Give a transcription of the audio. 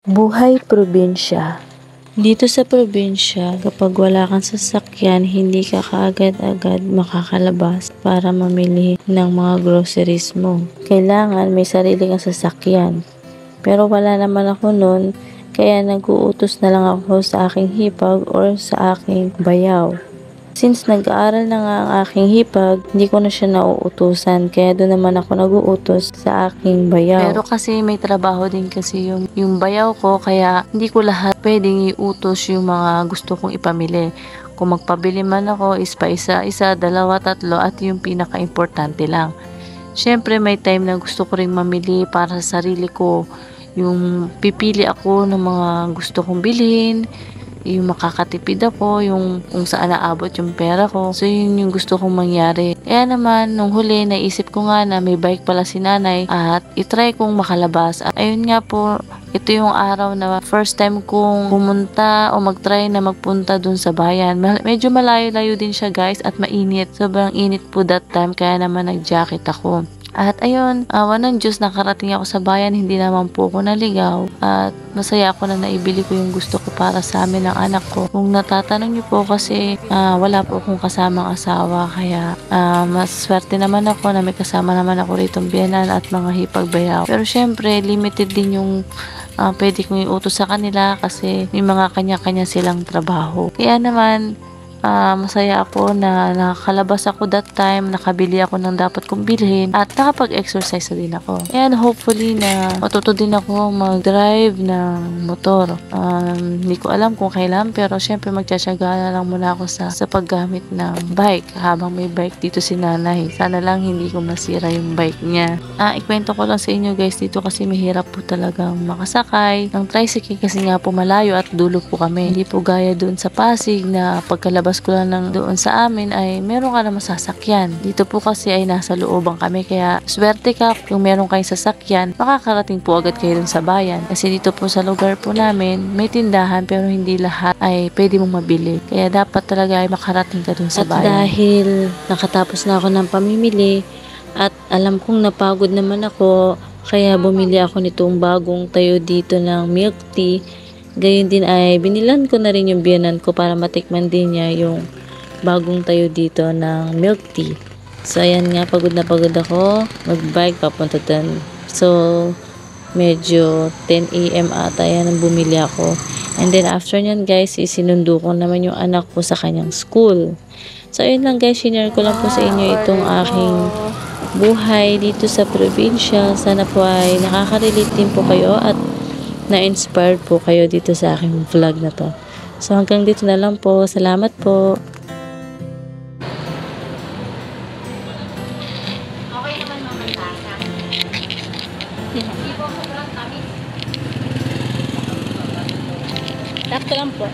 Buhay probinsya. Dito sa probinsya, kapag wala kang sasakyan, hindi ka kaagad-agad makakalabas para mamili ng mga groceries mo. Kailangan may sarili kang sasakyan. Pero wala naman ako nun, kaya nag-uutos na lang ako sa aking hipag or sa aking bayaw. Since nag-aaral na nga ang aking hipag, hindi ko na siya nauutusan. Kaya doon naman ako nag-uutos sa aking bayaw. Pero kasi may trabaho din kasi yung bayaw ko, kaya hindi ko lahat pwedeng iutos yung mga gusto kong ipamili. Kung magpabili man ako, is pa isa-isa, dalawa, tatlo, at yung pinaka-importante lang. Siyempre may time na gusto ko ring mamili para sa sarili ko. Yung pipili ako ng mga gusto kong bilhin, yung makakatipid ako, yung kung saan naabot yung pera ko. So, yun yung gusto kong mangyari. Kaya naman, nung huli, naisip ko nga na may bike pala si nanay at itry kong makalabas. At ayun nga po, ito yung araw na first time kong pumunta o mag-try na magpunta dun sa bayan. Medyo malayo-layo din siya guys at mainit. Sobrang init po that time kaya naman nag-jacket ako. At ayun, awa ng Diyos, nakarating ako sa bayan, hindi naman po ako naligaw at masaya ako na naibili ko yung gusto ko para sa amin ng anak ko. Kung natatanong niyo po kasi wala po akong kasamang asawa kaya mas swerte naman ako na may kasama naman ako rito biyanan at mga hipagbayaw. Pero syempre, limited din yung pwede kong iutos sa kanila kasi may mga kanya-kanya silang trabaho. Kaya naman, masaya ako na nakakalabas ako that time, nakabili ako ng dapat kong bilhin at nakapag-exercise din ako. And hopefully na matuto din ako mag-drive ng motor. Hindi ko alam kung kailan pero syempre magtsatsaga na lang muna ako sa paggamit ng bike habang may bike dito si nanay. Sana lang hindi ko masira yung bike niya. Ikwento ko lang sa inyo guys, dito kasi mahirap po talagang makasakay ng tricycle kasi nga po malayo at dulo po kami. Hindi po gaya doon sa Pasig na pagkalabas ko lang ng doon sa amin ay meron ka na masasakyan. Dito po kasi ay nasa looban kami kaya swerte ka kung meron kayong sasakyan, makakarating po agad kayo dun sa bayan. Kasi dito po sa lugar po namin may tindahan pero hindi lahat ay pwede mong mabili. Kaya dapat talaga ay makarating ka dun sa bayan. At dahil nakatapos na ako ng pamimili at alam kong napagod naman ako, kaya bumili ako nitong bagong tayo dito ng milk tea. Gayun din ay binilan ko na rin yung biyanan ko para matikman din niya yung bagong tayo dito ng milk tea. So ayan nga, pagod na pagod ako mag-bike papunta dun. So medyo 10 AM ata yan ang bumili ako. And then after nyan guys, isinundo ko naman yung anak ko sa kanyang school. So ayun lang guys, share ko lang po sa inyo itong aking buhay dito sa probinsya. Sana po ay nakaka-relate din po kayo at na-inspired po kayo dito sa aking vlog na to. So hanggang dito na lang po. Salamat po. Okay naman mamantasa. Hindi po sobrang tamis. Sakto lang po.